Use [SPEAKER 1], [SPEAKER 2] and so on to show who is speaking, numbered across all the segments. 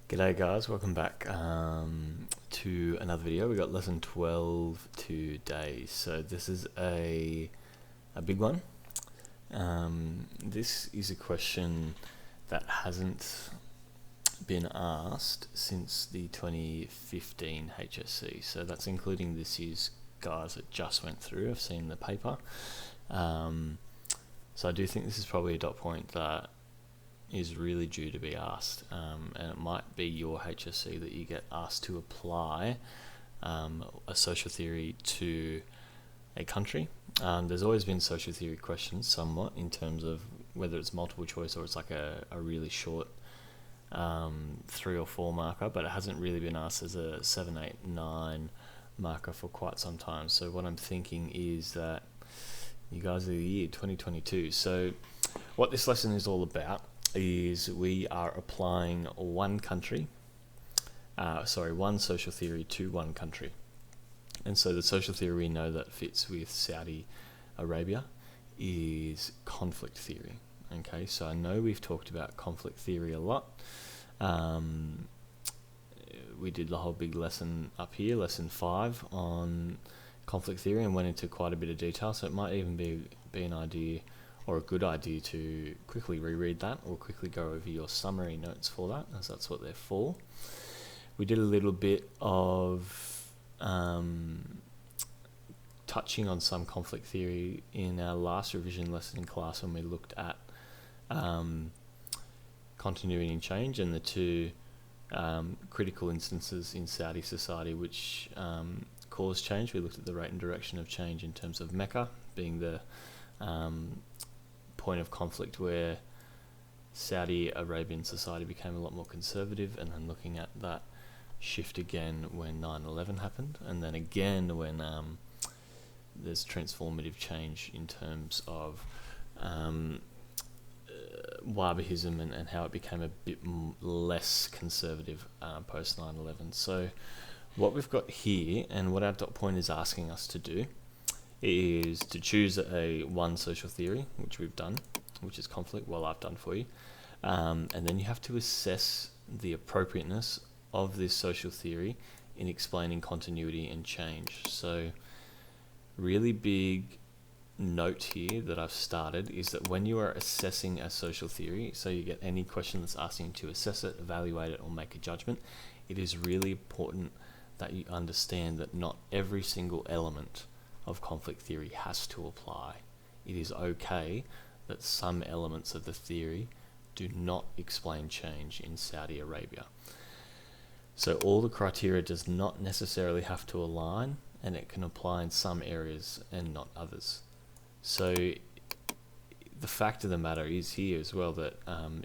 [SPEAKER 1] G'day guys, welcome back to another video. We got lesson 12 today, so this is a big one. This is a question that hasn't been asked since the 2015 HSC, so that's including this year's guys that just went through. I've seen the paper, so I do think this is probably a dot point that is really due to be asked, and it might be your HSC that you get asked to apply a social theory to a country. There's always been social theory questions somewhat in terms of whether it's multiple choice or it's like a really short 3 or 4 marker, but it hasn't really been asked as a 7, 8, 9 marker for quite some time. So what I'm thinking is that you guys are the year 2022. So what this lesson is all about is we are applying one social theory to one country. And so the social theory we know that fits with Saudi Arabia is conflict theory. Okay, so I know we've talked about conflict theory a lot. We did the whole big lesson up here, lesson 5 on conflict theory, and went into quite a bit of detail, so it might even be an idea or a good idea to quickly reread that or quickly go over your summary notes for that, as that's what they're for. We did a little bit of touching on some conflict theory in our last revision lesson in class when we looked at continuity and change and the two critical instances in Saudi society which cause change. We looked at the rate and direction of change in terms of Mecca being the point of conflict where Saudi Arabian society became a lot more conservative, and then looking at that shift again when 9/11 happened, and then again when there's transformative change in terms of Wahhabism and how it became a bit less conservative post 9/11. So what we've got here and what our dot point is asking us to do is to choose one social theory, which we've done, which is conflict, well I've done for you, and then you have to assess the appropriateness of this social theory in explaining continuity and change. So really big note here that I've started is that when you are assessing a social theory, so you get any question that's asking you to assess it, evaluate it, or make a judgment, it is really important that you understand that not every single element of conflict theory has to apply. It is okay that some elements of the theory do not explain change in Saudi Arabia. So all the criteria does not necessarily have to align, and it can apply in some areas and not others. So the fact of the matter is here as well that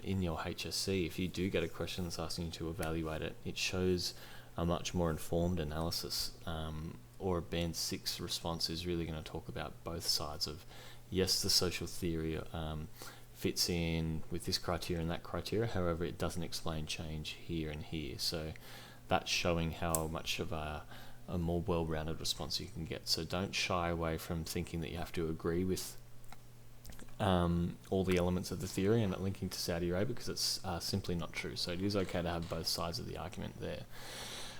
[SPEAKER 1] in your HSC, if you do get a question that's asking you to evaluate it, it shows a much more informed analysis, or a band 6 response is really going to talk about both sides of, yes, the social theory fits in with this criteria and that criteria, however it doesn't explain change here and here. So that's showing how much of a more well-rounded response you can get. So don't shy away from thinking that you have to agree with all the elements of the theory and linking to Saudi Arabia, because it's simply not true. So it is okay to have both sides of the argument there.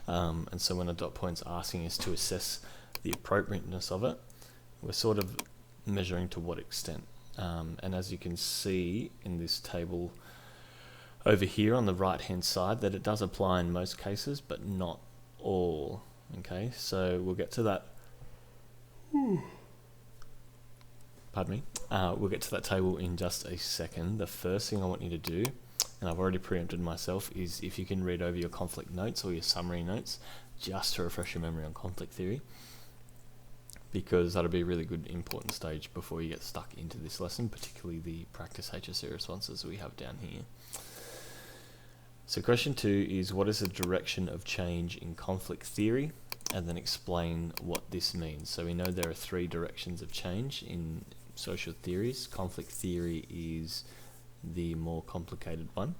[SPEAKER 1] And so when a dot point's asking us to assess the appropriateness of it, we're sort of measuring to what extent. And as you can see in this table over here on the right hand side, that it does apply in most cases, but not all. Okay, so we'll get to that. Pardon me. We'll get to that table in just a second. The first thing I want you to do, and I've already preempted myself, is if you can read over your conflict notes or your summary notes just to refresh your memory on conflict theory, because that'll be a really good important stage before you get stuck into this lesson, particularly the practice HSC responses we have down here. So question 2 is, what is the direction of change in conflict theory? And then explain what this means. So we know there are 3 directions of change in social theories. Conflict theory is the more complicated one.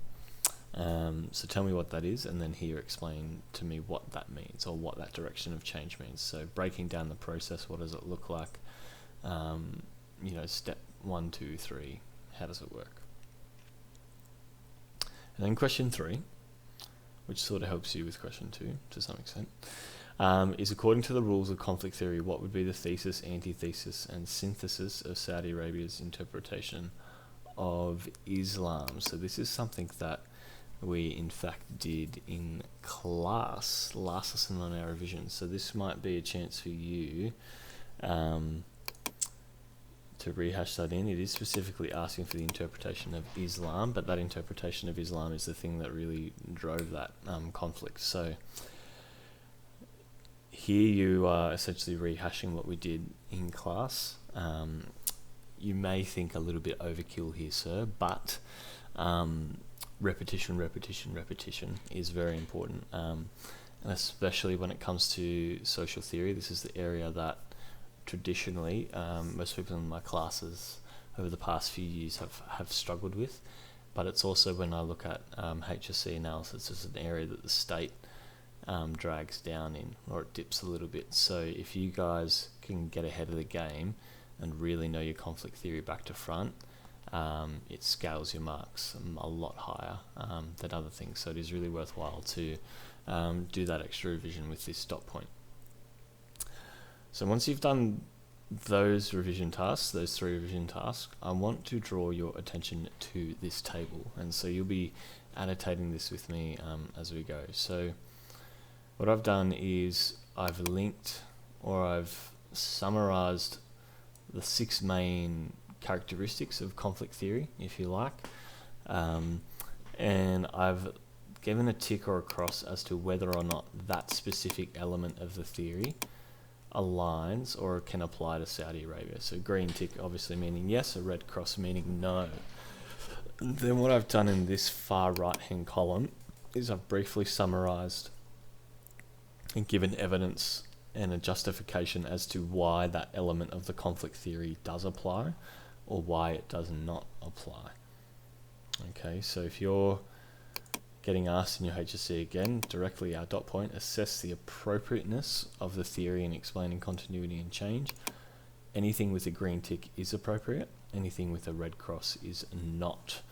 [SPEAKER 1] So tell me what that is, and then here explain to me what that means, or what that direction of change means. So breaking down the process, what does it look like? Step 1, 2, 3, how does it work? And then question 3, which sort of helps you with question 2 to some extent, is according to the rules of conflict theory, what would be the thesis, antithesis, and synthesis of Saudi Arabia's interpretation of Islam? So this is something that we in fact did in class last lesson on our revision. So this might be a chance for you to rehash that in. It is specifically asking for the interpretation of Islam, but that interpretation of Islam is the thing that really drove that conflict. So here you are essentially rehashing what we did in class. You may think a little bit overkill here, sir, but repetition is very important. And especially when it comes to social theory, this is the area that traditionally most people in my classes over the past few years have struggled with. But it's also, when I look at HSC analysis, it's an area that the state drags down in, or it dips a little bit. So if you guys can get ahead of the game and really know your conflict theory back to front, it scales your marks a lot higher than other things. So it is really worthwhile to do that extra revision with this dot point. So once you've done those revision tasks, those 3 revision tasks, I want to draw your attention to this table. And so you'll be annotating this with me as we go. So what I've done is I've linked, or I've summarized, the 6 main characteristics of conflict theory, if you like. And I've given a tick or a cross as to whether or not that specific element of the theory aligns or can apply to Saudi Arabia. So green tick obviously meaning yes, a red cross meaning no. Then what I've done in this far right hand column is I've briefly summarized and given evidence and a justification as to why that element of the conflict theory does apply or why it does not apply. Okay, so if you're getting asked in your HSC again, directly our dot point, assess the appropriateness of the theory in explaining continuity and change. Anything with a green tick is appropriate. Anything with a red cross is not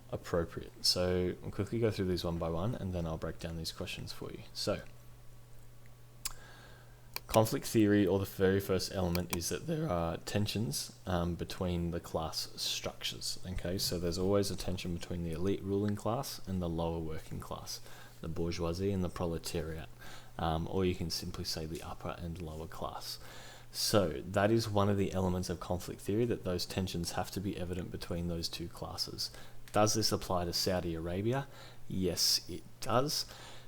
[SPEAKER 1] appropriate. So I'll quickly go through these one by one, and then I'll break down these questions for you. So conflict theory, or the very first element, is that there are tensions between the class structures. Okay, so there's always a tension between the elite ruling class and the lower working class, the bourgeoisie and the proletariat, or you can simply say the upper and lower class. So that is one of the elements of conflict theory, that those tensions have to be evident between those 2 classes. Does this apply to Saudi Arabia? Yes, it does.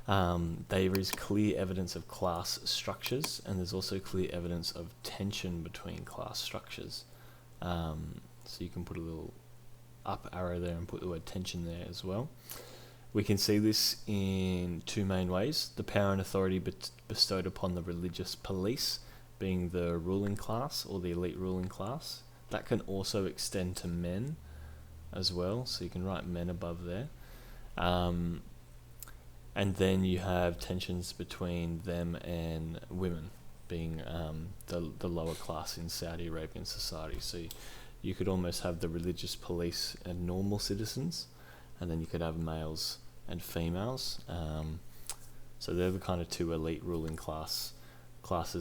[SPEAKER 1] There is clear evidence of class structures, and there's also clear evidence of tension between class structures. So you can put a little up arrow there and put the word tension there as well. We can see this in 2 main ways: the power and authority bestowed upon the religious police, being the ruling class or the elite ruling class. That can also extend to men as well, so you can write men above there. And then you have tensions between them and women, being the lower class in Saudi Arabian society. So you could almost have the religious police and normal citizens, and then you could have males and females. So they're the kind of 2 elite ruling classes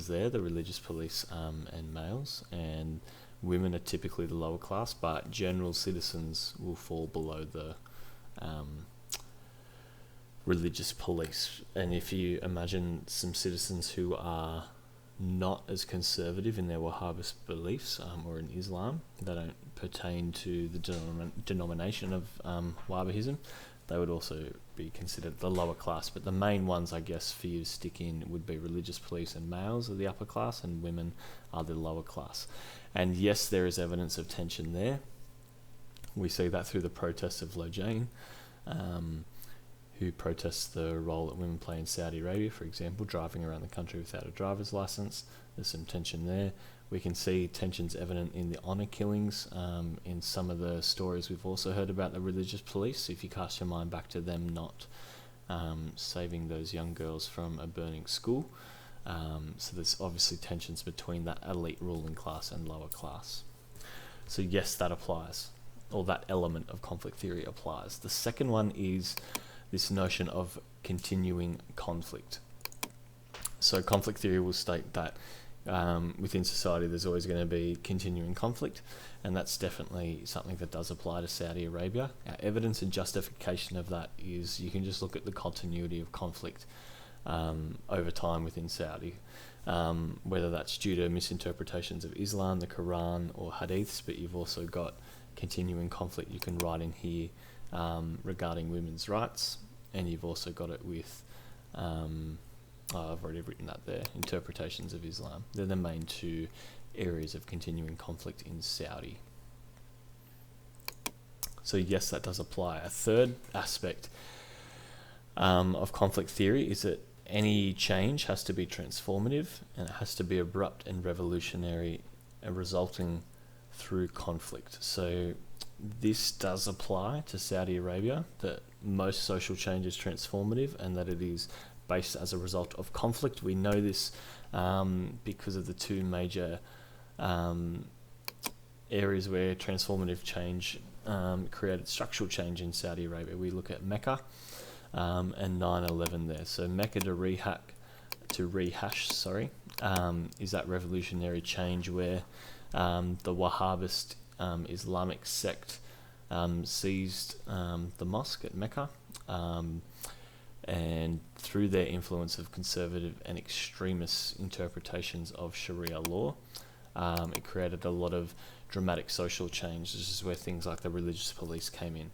[SPEAKER 1] there, the religious police and males. And women are typically the lower class, but general citizens will fall below the religious police. And if you imagine some citizens who are not as conservative in their Wahhabist beliefs or in Islam, they don't pertain to the denomination of Wahhabism, they would also be considered the lower class. But the main ones, I guess, for you to stick in would be religious police and males are the upper class, and women are the lower class. And yes, there is evidence of tension there. We see that through the protests of Lojane, who protests the role that women play in Saudi Arabia, for example, driving around the country without a driver's license. There's some tension there. We can see tensions evident in the honour killings, in some of the stories we've also heard about the religious police, if you cast your mind back to them not saving those young girls from a burning school. So there's obviously tensions between that elite ruling class and lower class. So yes, that applies, or that element of conflict theory applies. The second one is this notion of continuing conflict. So conflict theory will state that within society there's always going to be continuing conflict, and that's definitely something that does apply to Saudi Arabia. Our evidence and justification of that is you can just look at the continuity of conflict over time within Saudi, whether that's due to misinterpretations of Islam, the Quran, or hadiths, but you've also got continuing conflict you can write in here regarding women's rights, and you've also got it with I've already written that there, interpretations of Islam. They're the main two areas of continuing conflict in Saudi. So yes, that does apply. A third aspect of conflict theory is that any change has to be transformative, and it has to be abrupt and revolutionary and resulting through conflict. So this does apply to Saudi Arabia, that most social change is transformative and that it is based as a result of conflict. We know this because of the two major areas where transformative change created structural change in Saudi Arabia. We look at Mecca and 9/11 there. So Mecca to rehash, is that revolutionary change where the Wahhabist Islamic sect seized the mosque at Mecca, and through their influence of conservative and extremist interpretations of Sharia law, it created a lot of dramatic social change. This is where things like the religious police came in.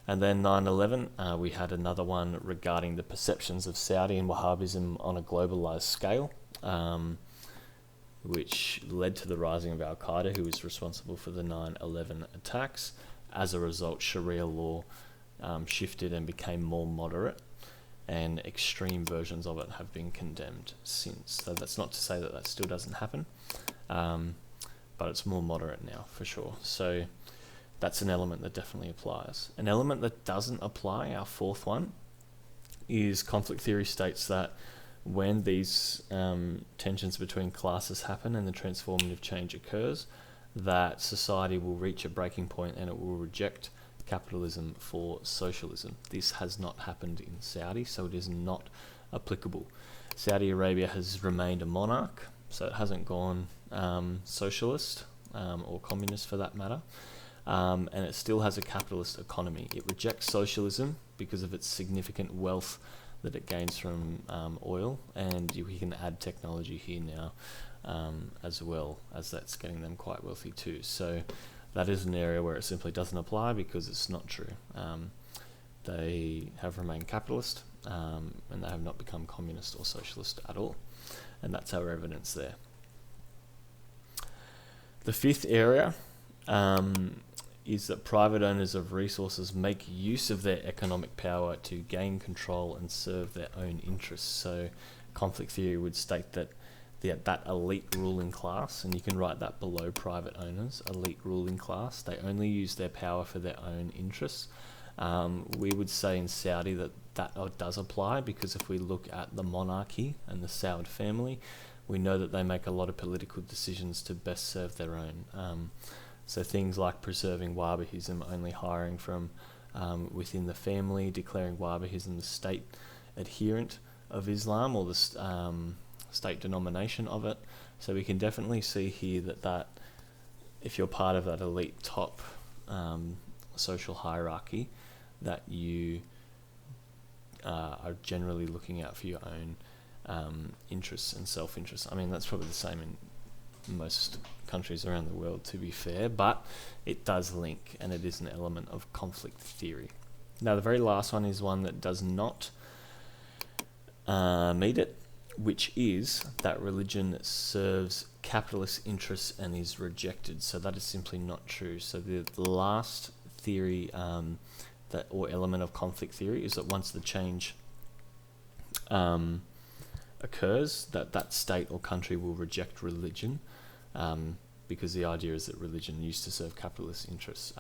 [SPEAKER 1] And then 9/11, we had another one regarding the perceptions of Saudi and Wahhabism on a globalized scale, which led to the rising of Al-Qaeda, who was responsible for the 9/11 attacks. As a result, Sharia law shifted and became more moderate, and extreme versions of it have been condemned since. So that's not to say that that still doesn't happen, but it's more moderate now for sure. So that's an element that definitely applies. An element that doesn't apply, our fourth one, is conflict theory states that when these tensions between classes happen and the transformative change occurs, that society will reach a breaking point and it will reject capitalism for socialism. This has not happened in Saudi, so it is not applicable. Saudi Arabia has remained a monarch, so it hasn't gone socialist or communist for that matter, and it still has a capitalist economy. It rejects socialism because of its significant wealth that it gains from oil, and we can add technology here now as well, as that's getting them quite wealthy too. So that is an area where it simply doesn't apply because it's not true. They have remained capitalist, and they have not become communist or socialist at all. And that's our evidence there. The fifth area is that private owners of resources make use of their economic power to gain control and serve their own interests. So conflict theory would state that that elite ruling class, and you can write that below private owners, elite ruling class, they only use their power for their own interests. We would say in Saudi that does apply, because if we look at the monarchy and the Saud family, we know that they make a lot of political decisions to best serve their own. So things like preserving Wahhabism, only hiring from within the family, declaring Wahhabism the state adherent of Islam, or the state denomination of it. So we can definitely see here that if you're part of that elite top social hierarchy, that you are generally looking out for your own interests and self-interest. I mean, that's probably the same in most countries around the world, to be fair, but it does link, and it is an element of conflict theory. Now, the very last one is one that does not meet it, which is that religion serves capitalist interests and is rejected. So that is simply not true. So the last theory or element of conflict theory is that once the change occurs, that state or country will reject religion, because the idea is that religion used to serve capitalist interests.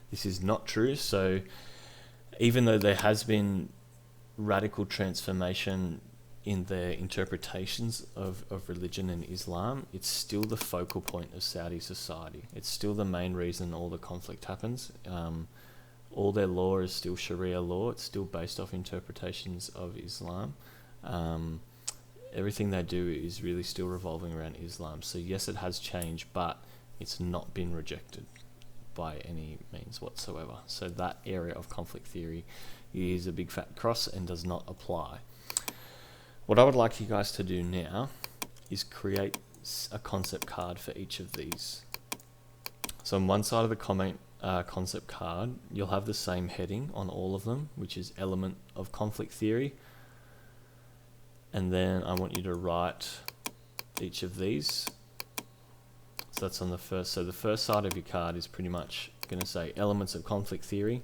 [SPEAKER 1] This is not true. So even though there has been radical transformation in their interpretations of religion and Islam, it's still the focal point of Saudi society. It's still the main reason all the conflict happens. all their law is still Sharia law. It's still based off interpretations of Islam. Everything they do is really still revolving around Islam. So yes, it has changed, but it's not been rejected by any means whatsoever. So that area of conflict theory is a big fat cross and does not apply. What I would like you guys to do now is create a concept card for each of these. So on one side of the concept card, you'll have the same heading on all of them, which is element of conflict theory. And then I want you to write each of these. So that's on the first. So the first side of your card is pretty much going to say elements of conflict theory,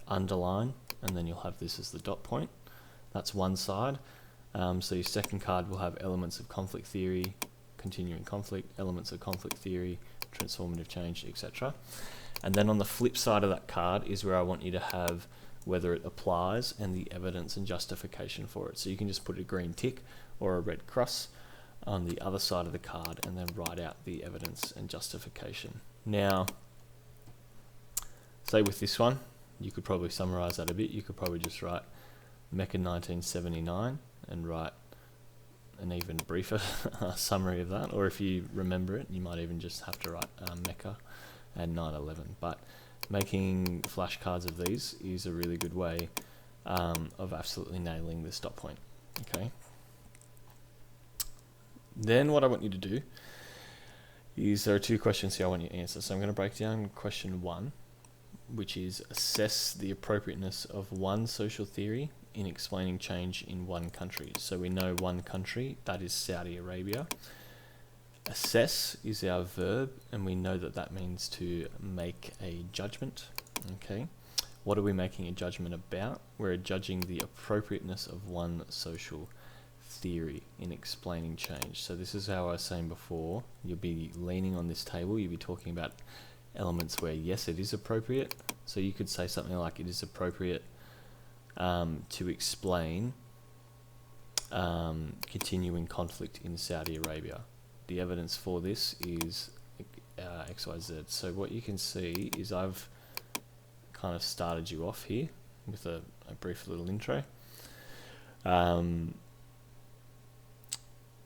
[SPEAKER 1] underline, and then you'll have this as the dot point. That's one side. So your second card will have elements of conflict theory, continuing conflict, elements of conflict theory, transformative change, etc. And then on the flip side of that card is where I want you to have whether it applies and the evidence and justification for it. So you can just put a green tick or a red cross on the other side of the card and then write out the evidence and justification. Now, say with this one, you could probably summarize that a bit. You could probably just write Mecca 1979 and write an even briefer summary of that. Or if you remember it, you might even just have to write Mecca and 9/11. But making flashcards of these is a really good way of absolutely nailing this dot point. Okay. Then what I want you to do is there are two questions here I want you to answer. So I'm going to break down question 1, which is assess the appropriateness of one social theory in explaining change in one country. So we know one country, that is Saudi Arabia. Assess is our verb, and we know that that means to make a judgment. Okay. What are we making a judgment about? We're judging the appropriateness of one social theory in explaining change. So this is how I was saying before, you'll be leaning on this table, you'll be talking about elements where yes, it is appropriate. So you could say something like it is appropriate to explain continuing conflict in Saudi Arabia. The evidence for this is XYZ. So what you can see is I've kind of started you off here with a brief little intro.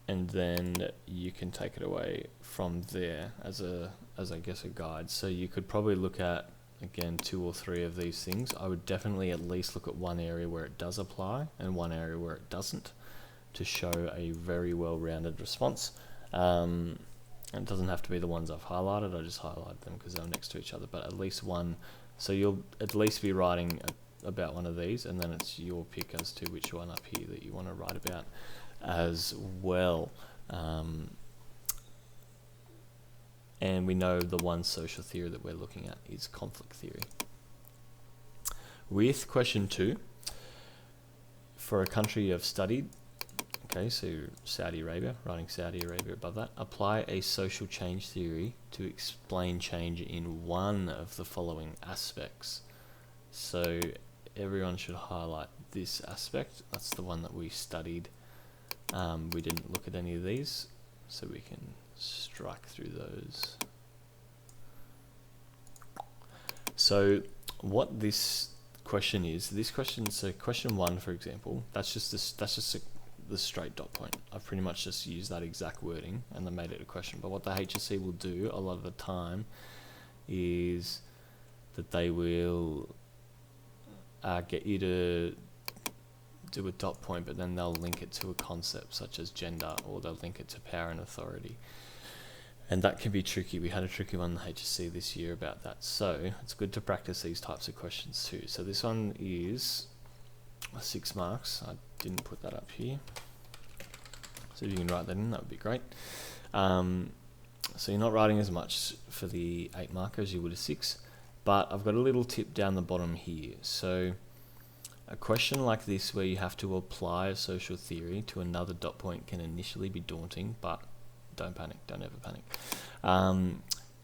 [SPEAKER 1] And then you can take it away from there as I guess a guide. So you could probably look at, again, 2 or 3 of these things. I would definitely at least look at one area where it does apply and one area where it doesn't, to show a very well-rounded response. And it doesn't have to be the ones I've highlighted, I just highlighted them because they're next to each other, but at least one. So you'll at least be writing about one of these, and then it's your pick as to which one up here that you want to write about as well. And we know the one social theory that we're looking at is conflict theory. With question 2, for a country you've studied, okay, so Saudi Arabia, writing Saudi Arabia above that, apply a social change theory to explain change in one of the following aspects. So everyone should highlight this aspect. That's the one that we studied. We didn't look at any of these, so we can strike through those. So what this question is, so question 1, for example, that's just the straight dot point. I've pretty much just used that exact wording and then made it a question. But what the HSC will do a lot of the time is that they will get you to do a dot point, but then they'll link it to a concept such as gender, or they'll link it to power and authority. And that can be tricky. We had a tricky one in the HSC this year about that. So it's good to practice these types of questions too. So this one is 6 marks. I didn't put that up here. So if you can write that in, that would be great. So you're not writing as much for the 8 marker as you would a 6, but I've got a little tip down the bottom here. So a question like this, where you have to apply a social theory to another dot point, can initially be daunting, but don't panic, don't ever panic.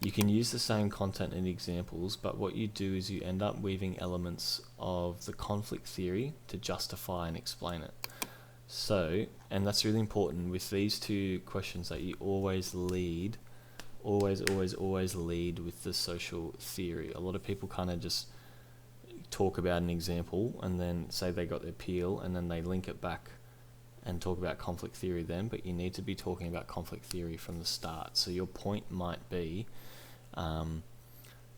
[SPEAKER 1] You can use the same content and examples, but what you do is you end up weaving elements of the conflict theory to justify and explain it. So, and that's really important with these 2 questions, that you always lead, always lead with the social theory. A lot of people kind of just talk about an example and then say they got their peel and then they link it back and talk about conflict theory then, but you need to be talking about conflict theory from the start. So your point might be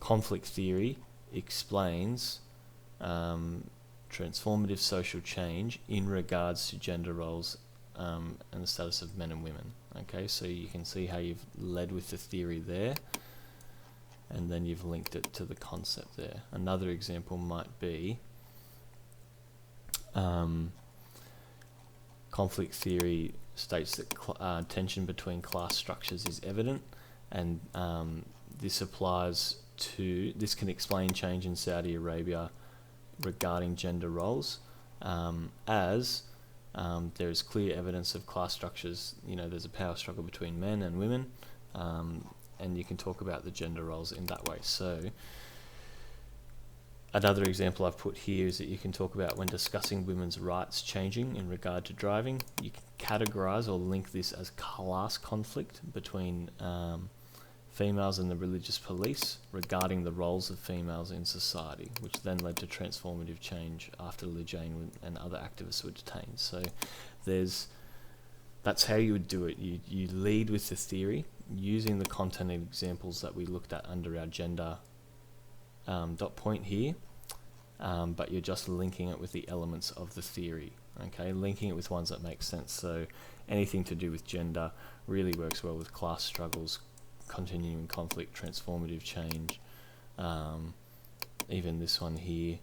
[SPEAKER 1] conflict theory explains transformative social change in regards to gender roles and the status of men and women. Okay, so you can see how you've led with the theory there, and then you've linked it to the concept there. Another example might be conflict theory states that tension between class structures is evident, and this can explain change in Saudi Arabia regarding gender roles, as there is clear evidence of class structures. There's a power struggle between men and women, and you can talk about the gender roles in that way. So another example I've put here is that you can talk about when discussing women's rights changing in regard to driving. You can categorize or link this as class conflict between females and the religious police regarding the roles of females in society, which then led to transformative change after Lejane and other activists were detained. So that's how you would do it. You lead with the theory using the content and examples that we looked at under our gender dot point here, but you're just linking it with the elements of the theory. Okay, linking it with ones that make sense. So anything to do with gender really works well with class struggles, continuing conflict, transformative change, even this one here.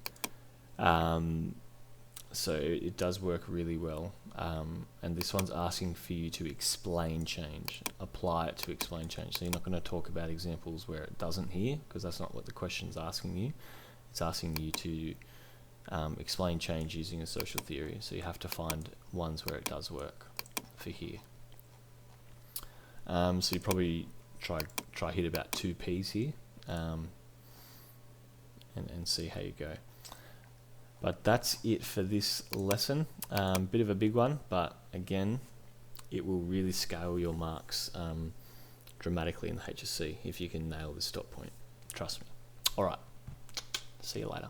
[SPEAKER 1] So it does work really well, and this one's asking for you to explain change, apply it to explain change. So you're not going to talk about examples where it doesn't here, because that's not what the question's asking you. It's asking you to explain change using a social theory, so you have to find ones where it does work for here. So you probably try hit about 2 P's here, and see how you go. But that's it for this lesson. Bit of a big one, but again, it will really scale your marks dramatically in the HSC if you can nail this dot point. Trust me. All right, see you later.